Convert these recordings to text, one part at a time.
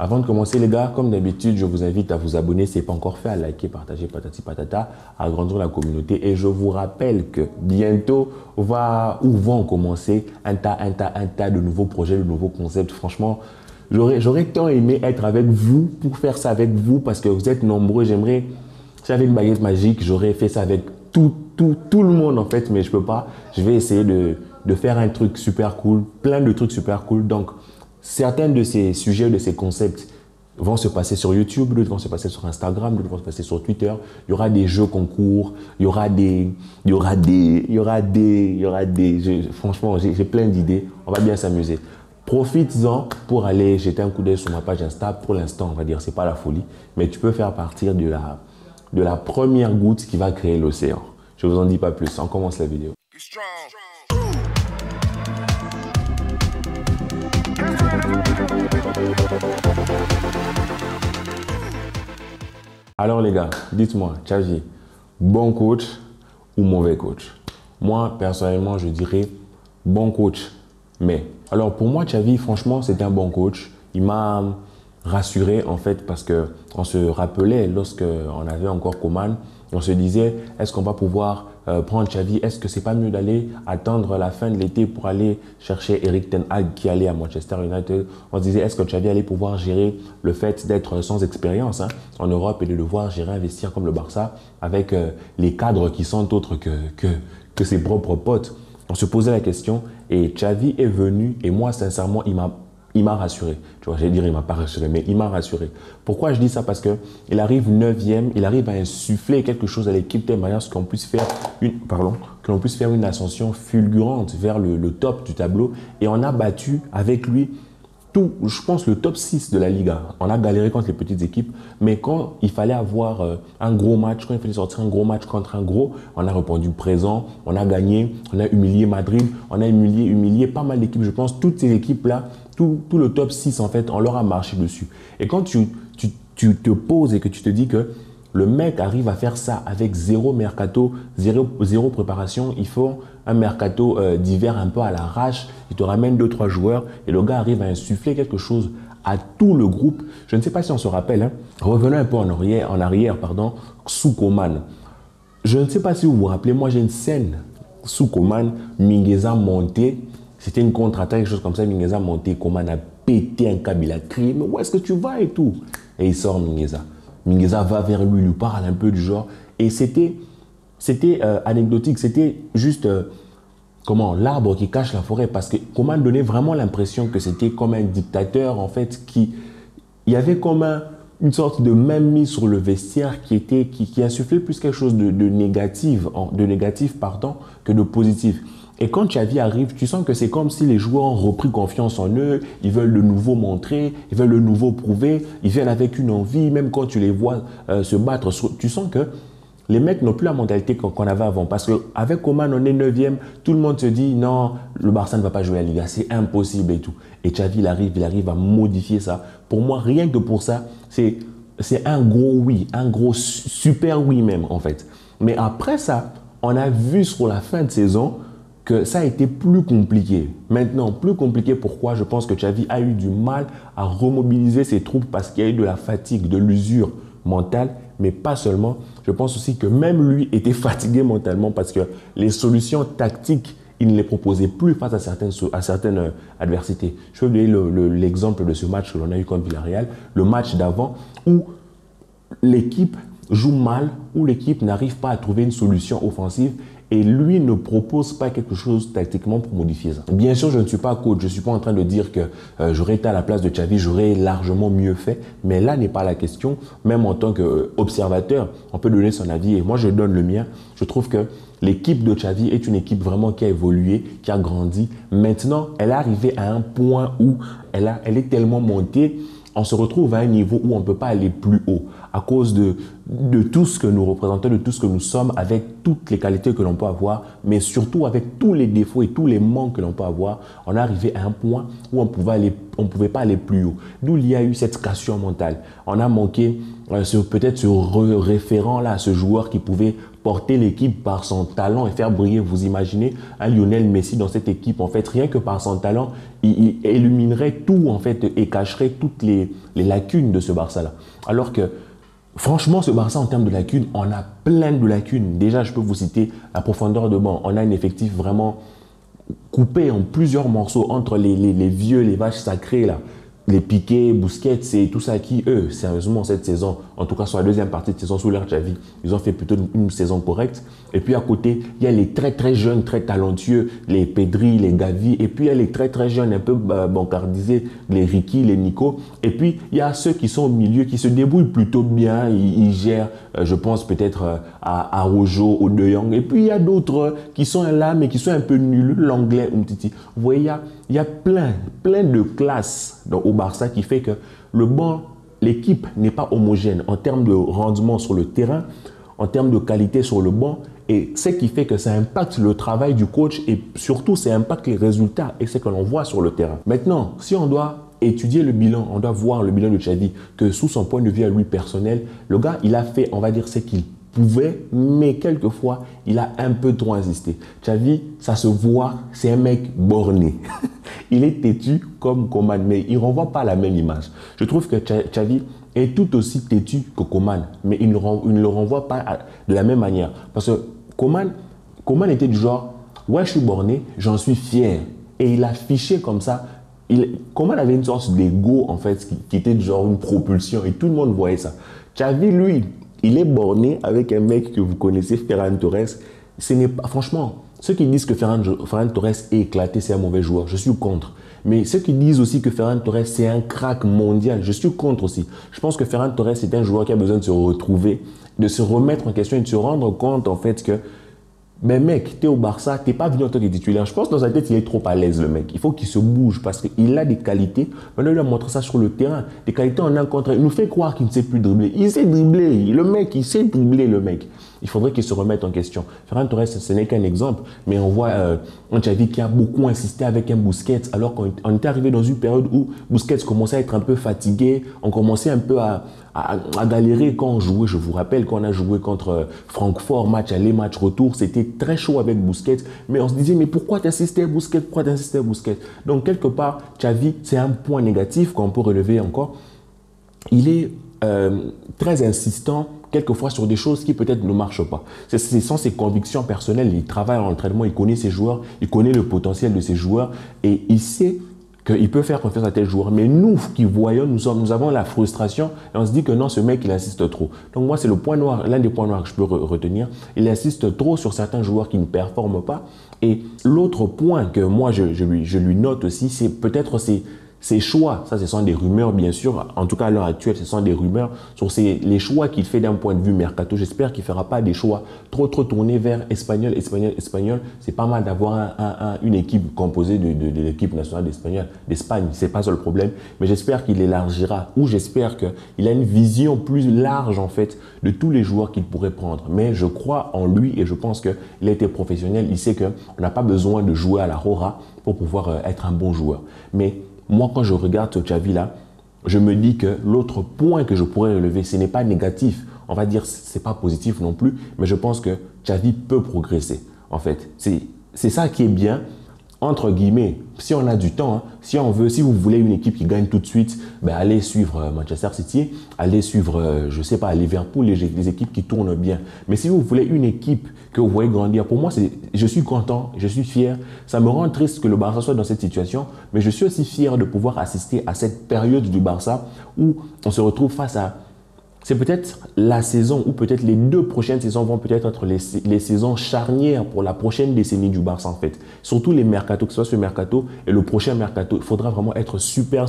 Avant de commencer les gars, comme d'habitude, je vous invite à vous abonner si ce n'est pas encore fait, à liker, partager, patati patata, à agrandir la communauté. Et je vous rappelle que bientôt vont commencer un tas de nouveaux projets, de nouveaux concepts. Franchement, j'aurais tant aimé être avec vous pour faire ça avec vous parce que vous êtes nombreux. Si j'avais une baguette magique, j'aurais fait ça avec tout le monde en fait, mais je peux pas. Je vais essayer de faire un truc super cool, plein de trucs super cool. Donc, certains de ces sujets, de ces concepts vont se passer sur YouTube, d'autres vont se passer sur Instagram, d'autres vont se passer sur Twitter. Il y aura des jeux concours, franchement, j'ai plein d'idées. On va bien s'amuser. Profites-en pour aller jeter un coup d'œil sur ma page Insta. Pour l'instant, on va dire, c'est pas la folie, mais tu peux faire partir de la première goutte qui va créer l'océan. Je vous en dis pas plus. On commence la vidéo. Alors les gars, dites-moi, Xavi, bon coach ou mauvais coach? Moi, personnellement, je dirais bon coach. Mais, alors pour moi, Xavi, franchement, c'est un bon coach. Il m'a rassuré en fait parce qu'on se rappelait lorsqu'on avait encore Coman, on se disait, est-ce qu'on va pouvoir prendre Xavi? Est-ce que c'est pas mieux d'aller attendre la fin de l'été pour aller chercher Erik ten Hag qui allait à Manchester United? On se disait, est-ce que Xavi allait pouvoir gérer le fait d'être sans expérience en Europe et de devoir gérer, investir comme le Barça avec les cadres qui sont autres que ses propres potes? On se posait la question et Xavi est venu et moi, sincèrement, il m'a rassuré. Tu vois, j'allais dire il m'a pas rassuré, mais il m'a rassuré. Pourquoi je dis ça? Parce qu'il arrive 9e, il arrive à insuffler quelque chose à l'équipe de manière qu'on puisse faire une ascension fulgurante vers le top du tableau. Et on a battu avec lui je pense, le top 6 de la Liga. On a galéré contre les petites équipes, mais quand il fallait avoir un gros match, quand il fallait sortir un gros match contre un gros, on a répondu présent, on a gagné, on a humilié Madrid, on a humilié pas mal d'équipes. Je pense toutes ces équipes-là, tout le top 6 en fait, on leur a marché dessus. Et quand tu te poses et que tu te dis que le mec arrive à faire ça avec zéro mercato, zéro préparation. Il faut un mercato d'hiver un peu à l'arrache. Il te ramène 2-3 joueurs et le gars arrive à insuffler quelque chose à tout le groupe. Je ne sais pas si on se rappelle. Revenons un peu en arrière, sous Coman. Je ne sais pas si vous vous rappelez, moi j'ai une scène sous Coman, Mingueza monté. C'était une contre-attaque, quelque chose comme ça. Mingueza monté, Coman a pété un câble, il a crié, mais où est-ce que tu vas et tout? Et il sort Mingueza. Mingueza va vers lui, lui parle un peu du genre. Et c'était anecdotique, c'était juste l'arbre qui cache la forêt. Parce que Coman donnait vraiment l'impression que c'était comme un dictateur, en fait, il y avait comme une sorte de mainmise sur le vestiaire qui insufflait plus quelque chose de négatif, que de positif. Et quand Xavi arrive, tu sens que c'est comme si les joueurs ont repris confiance en eux, ils veulent de nouveau montrer, ils veulent de nouveau prouver, ils viennent avec une envie, même quand tu les vois se battre, tu sens que les mecs n'ont plus la mentalité qu'on avait avant. Parce qu'avec Coman, on est 9e, tout le monde se dit non, le Barça ne va pas jouer la Liga, c'est impossible et tout. Et Xavi, il arrive à modifier ça. Pour moi, rien que pour ça, c'est un gros oui, un gros super oui même en fait. Mais après ça, on a vu sur la fin de saison que ça a été plus compliqué. Maintenant, plus compliqué, pourquoi? Je pense que Xavi a eu du mal à remobiliser ses troupes parce qu'il y a eu de la fatigue, de l'usure mentale, mais pas seulement. Je pense aussi que même lui était fatigué mentalement parce que les solutions tactiques, il ne les proposait plus face à certaines adversités. Je vais vous donner l'exemple de ce match que l'on a eu contre Villarreal, le match d'avant où l'équipe joue mal, où l'équipe n'arrive pas à trouver une solution offensive et lui ne propose pas quelque chose tactiquement pour modifier ça. Bien sûr, je ne suis pas coach, je ne suis pas en train de dire que j'aurais été à la place de Xavi, j'aurais largement mieux fait, mais là n'est pas la question. Même en tant qu'observateur, on peut donner son avis et moi je donne le mien. Je trouve que l'équipe de Xavi est une équipe vraiment qui a évolué, qui a grandi. Maintenant, elle est arrivée à un point où elle est tellement montée, on se retrouve à un niveau où on ne peut pas aller plus haut à cause de tout ce que nous représentons, de tout ce que nous sommes, avec toutes les qualités que l'on peut avoir, mais surtout avec tous les défauts et tous les manques que l'on peut avoir. On est arrivé à un point où on ne pouvait pas aller plus haut. D'où il y a eu cette cassure mentale. On a manqué peut-être ce référent-là, ce joueur qui pouvait porter l'équipe par son talent et faire briller. Vous imaginez un Lionel Messi dans cette équipe, en fait, rien que par son talent, il éliminerait tout en fait et cacherait toutes les lacunes de ce Barça-là. Alors que franchement, ce Barça en termes de lacunes, on a plein de lacunes. Déjà, je peux vous citer la profondeur de banc. On a un effectif vraiment coupé en plusieurs morceaux entre les vieux, les vaches sacrées là. Les Piqué, Busquets, c'est tout ça qui, eux, sérieusement, cette saison, en tout cas sur la deuxième partie de saison sous l'ère Xavi, ils ont fait plutôt une saison correcte. Et puis à côté, il y a les très très jeunes, très talentueux, les Pedri, les Gavi, et puis il y a les très très jeunes, un peu bancardisés, les Ricky, les Nico. Et puis il y a ceux qui sont au milieu, qui se débrouillent plutôt bien, ils gèrent, je pense peut-être à Rojo, au De Jong. Et puis il y a d'autres qui sont là, mais qui sont un peu nuls, l'anglais, Umtiti. Vous voyez, il y a plein de classes au Barça qui fait que le banc, l'équipe n'est pas homogène en termes de rendement sur le terrain, en termes de qualité sur le banc, et ce qui fait que ça impacte le travail du coach et surtout ça impacte les résultats et ce que l'on voit sur le terrain. Maintenant, si on doit étudier le bilan, on doit voir le bilan de Xavi, que sous son point de vue à lui personnel, le gars, il a fait, on va dire, ce qu'il pouvait, mais quelquefois, il a un peu trop insisté. Xavi, ça se voit, c'est un mec borné. Il est têtu comme Coman, mais il ne renvoie pas la même image. Je trouve que Xavi est tout aussi têtu que Coman, mais il ne le renvoie pas de la même manière. Parce que Coman était du genre, ouais, je suis borné, j'en suis fier. Et il a affiché comme ça. Coman avait une sorte d'ego, en fait, qui était du genre une propulsion, et tout le monde voyait ça. Xavi, lui, il est borné avec un mec que vous connaissez, Ferran Torres. Ce n'est pas, franchement, ceux qui disent que Ferran Torres est éclaté, c'est un mauvais joueur, je suis contre. Mais ceux qui disent aussi que Ferran Torres, c'est un crack mondial, je suis contre aussi. Je pense que Ferran Torres, c'est un joueur qui a besoin de se retrouver, de se remettre en question et de se rendre compte, en fait, que mais mec, tu es au Barça, tu n'es pas venu en tant que titulaire. Je pense que dans sa tête, il est trop à l'aise, le mec. Il faut qu'il se bouge parce qu'il a des qualités. Maintenant, il a montré ça sur le terrain. Des qualités en un contre un. Il nous fait croire qu'il ne sait plus dribbler. Il sait dribbler. Le mec, il sait dribbler, le mec. Il faudrait qu'il se remette en question. Ferran Torres, ce n'est qu'un exemple. Mais on voit un Xavi qui a beaucoup insisté avec un Busquets alors qu'on était arrivé dans une période où Busquets commençait à être un peu fatigué. On commençait un peu à galérer quand on jouait. Je vous rappelle qu'on a joué contre Francfort, match aller, match retour. C'était très chaud avec Busquets. Mais on se disait, mais pourquoi t'insister Busquets? Pourquoi t'insister Busquets? Donc, quelque part, Xavi, c'est un point négatif qu'on peut relever encore. Il est très insistant quelquefois sur des choses qui peut-être ne marchent pas. Ce sont ses convictions personnelles. Il travaille en entraînement, il connaît ses joueurs, il connaît le potentiel de ses joueurs et il sait qu'il peut faire confiance à tel joueur. Mais nous qui voyons, nous avons la frustration et on se dit que non, ce mec, il insiste trop. Donc moi, c'est le point noir, l'un des points noirs que je peux retenir. Il insiste trop sur certains joueurs qui ne performent pas. Et l'autre point que moi, je lui note aussi, c'est peut-être ses choix. Ça, ce sont des rumeurs, bien sûr. En tout cas, à l'heure actuelle, ce sont des rumeurs sur les choix qu'il fait d'un point de vue mercato. J'espère qu'il ne fera pas des choix trop tournés vers espagnol. C'est pas mal d'avoir une équipe composée de l'équipe nationale d'Espagne. C'est pas ça le problème. Mais j'espère qu'il élargira ou j'espère qu'il a une vision plus large, en fait, de tous les joueurs qu'il pourrait prendre. Mais je crois en lui et je pense qu'il a été professionnel. Il sait qu'on n'a pas besoin de jouer à la Rora pour pouvoir être un bon joueur. Mais moi, quand je regarde ce Xavi-là, je me dis que l'autre point que je pourrais relever, ce n'est pas négatif. On va dire, ce n'est pas positif non plus, mais je pense que Xavi peut progresser. En fait, c'est ça qui est bien. Entre guillemets, si on a du temps, hein, si vous voulez une équipe qui gagne tout de suite, ben allez suivre Manchester City, allez suivre, je sais pas, Liverpool, les équipes qui tournent bien. Mais si vous voulez une équipe que vous voyez grandir, pour moi, je suis content, je suis fier. Ça me rend triste que le Barça soit dans cette situation, mais je suis aussi fier de pouvoir assister à cette période du Barça où on se retrouve face à... C'est peut-être la saison ou peut-être les 2 prochaines saisons vont peut-être être les saisons charnières pour la prochaine décennie du Barça en fait. Surtout les mercatos, que ce soit ce mercato et le prochain mercato. Il faudra vraiment être super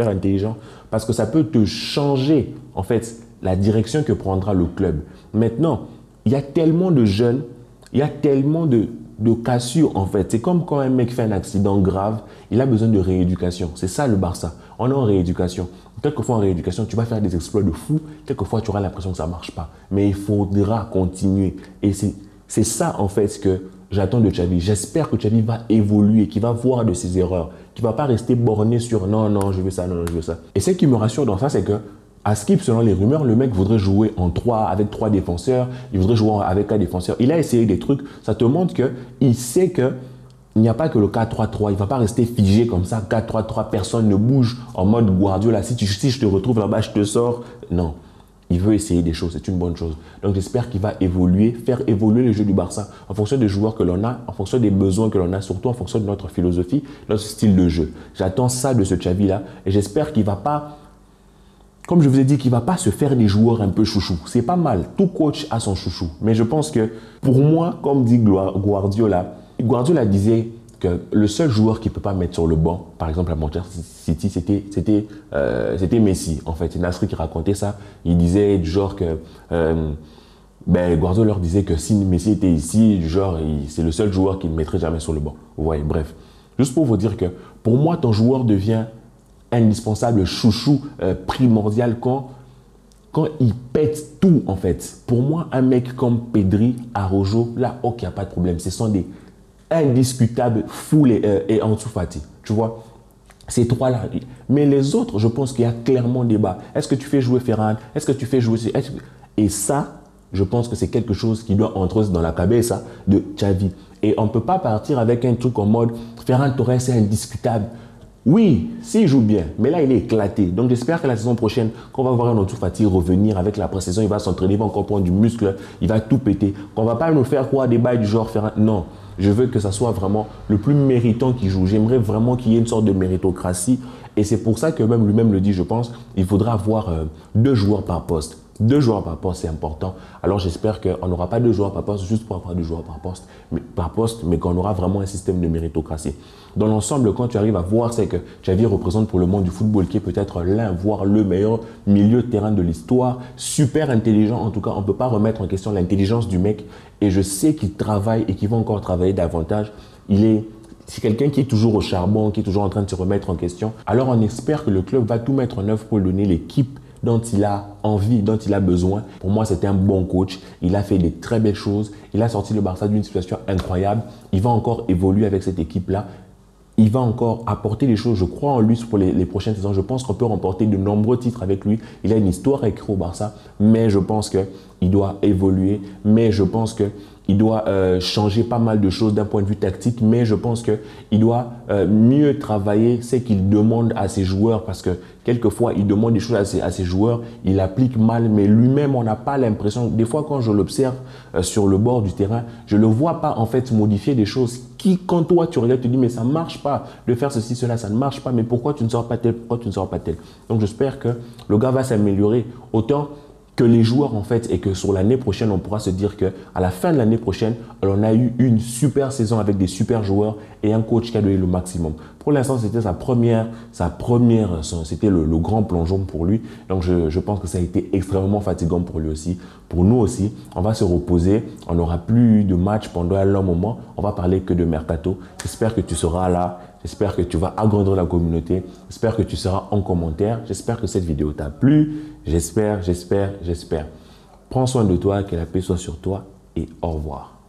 intelligent parce que ça peut te changer en fait la direction que prendra le club. Maintenant, il y a tellement de jeunes, il y a tellement de cassures en fait. C'est comme quand un mec fait un accident grave, il a besoin de rééducation. C'est ça le Barça. On est en rééducation. Quelquefois en rééducation, tu vas faire des exploits de fou. Quelquefois, tu auras l'impression que ça ne marche pas. Mais il faudra continuer. Et c'est ça en fait ce que j'attends de Xavi. J'espère que Xavi va évoluer, qu'il va voir de ses erreurs, qu'il ne va pas rester borné sur non, je veux ça, non, je veux ça. Et ce qui me rassure dans ça, c'est que à Skip, selon les rumeurs, le mec voudrait jouer avec 3 défenseurs, il voudrait jouer avec 1 défenseur. Il a essayé des trucs, ça te montre qu'il sait que il n'y a pas que le 4-3-3. Il ne va pas rester figé comme ça, 4-3-3, personne ne bouge en mode Guardiola. Si je te retrouve là-bas, je te sors. Non. Il veut essayer des choses, c'est une bonne chose. Donc j'espère qu'il va évoluer, faire évoluer le jeu du Barça en fonction des joueurs que l'on a, en fonction des besoins que l'on a, surtout en fonction de notre philosophie, notre style de jeu. J'attends ça de ce Xavi-là et j'espère qu'il ne va pas, comme je vous ai dit, qu'il ne va pas se faire des joueurs un peu chouchou. C'est pas mal, tout coach a son chouchou. Mais je pense que pour moi, comme dit Guardiola disait que le seul joueur qu'il ne peut pas mettre sur le banc, par exemple à Manchester City, c'était Messi. En fait, c'est Nasri qui racontait ça. Il disait du genre que Guardiola leur disait que si Messi était ici, du genre, c'est le seul joueur qu'il ne mettrait jamais sur le banc. Vous voyez, bref. Juste pour vous dire que pour moi, ton joueur devient indispensable, chouchou, primordial quand il pète tout, en fait. Pour moi, un mec comme Pedri, Araujo, là, ok, il n'y a pas de problème. Ce sont des indiscutables, Foul et Ansu Fati. Tu vois, ces trois-là. Mais les autres, je pense qu'il y a clairement débat. Est-ce que tu fais jouer Ferran? Est-ce que tu fais jouer... Et ça, je pense que c'est quelque chose qui doit entrer dans la cabeza de Xavi. Et on ne peut pas partir avec un truc en mode Ferran Torres, c'est indiscutable. Oui, s'il joue bien, mais là, il est éclaté. Donc, j'espère que la saison prochaine, qu'on va voir un Ansu Fati revenir avec la pré-saison, il va s'entraîner, il va encore prendre du muscle, il va tout péter. Qu'on ne va pas nous faire quoi, des bails du genre Ferran. Non, je veux que ça soit vraiment le plus méritant qui joue. J'aimerais vraiment qu'il y ait une sorte de méritocratie. Et c'est pour ça que même lui-même le dit, je pense, il faudra avoir 2 joueurs par poste. 2 joueurs par poste, c'est important. Alors, j'espère qu'on n'aura pas 2 joueurs par poste juste pour avoir 2 joueurs par poste, mais qu'on aura vraiment un système de méritocratie. Dans l'ensemble, quand tu arrives à voir, c'est que Xavi représente pour le monde du football, qui est peut-être l'un, voire le meilleur milieu de terrain de l'histoire. Super intelligent, en tout cas, on ne peut pas remettre en question l'intelligence du mec. Et je sais qu'il travaille et qu'il va encore travailler davantage. C'est quelqu'un qui est toujours au charbon, qui est toujours en train de se remettre en question. Alors, on espère que le club va tout mettre en œuvre pour lui donner l'équipe dont il a envie, dont il a besoin. Pour moi, c'était un bon coach. Il a fait des très belles choses. Il a sorti le Barça d'une situation incroyable. Il va encore évoluer avec cette équipe-là. Il va encore apporter des choses. Je crois en lui pour les prochaines saisons. Je pense qu'on peut remporter de nombreux titres avec lui. Il a une histoire à écrire au Barça, mais je pense qu'il doit évoluer. Mais je pense qu'il doit changer pas mal de choses d'un point de vue tactique. Mais je pense qu'il doit mieux travailler ce qu'il demande à ses joueurs, parce que quelquefois, il demande des choses à ses joueurs. Il applique mal, mais lui-même, on n'a pas l'impression. Des fois, quand je l'observe sur le bord du terrain, je ne le vois pas en fait modifier des choses qui, quand toi, tu regardes, tu te dis, mais ça ne marche pas de faire ceci, cela, ça ne marche pas, mais pourquoi tu ne sors pas tel, pourquoi tu ne sors pas tel? Donc, j'espère que le gars va s'améliorer autant que les joueurs, en fait, et que sur l'année prochaine, on pourra se dire qu'à la fin de l'année prochaine, on a eu une super saison avec des super joueurs et un coach qui a donné le maximum. Pour l'instant, c'était c'était le grand plongeon pour lui. Donc, je pense que ça a été extrêmement fatigant pour lui aussi. Pour nous aussi, on va se reposer. On n'aura plus de match pendant un long moment. On va parler que de mercato. J'espère que tu seras là. J'espère que tu vas agrandir la communauté. J'espère que tu seras en commentaire. J'espère que cette vidéo t'a plu. J'espère. Prends soin de toi, que la paix soit sur toi et au revoir.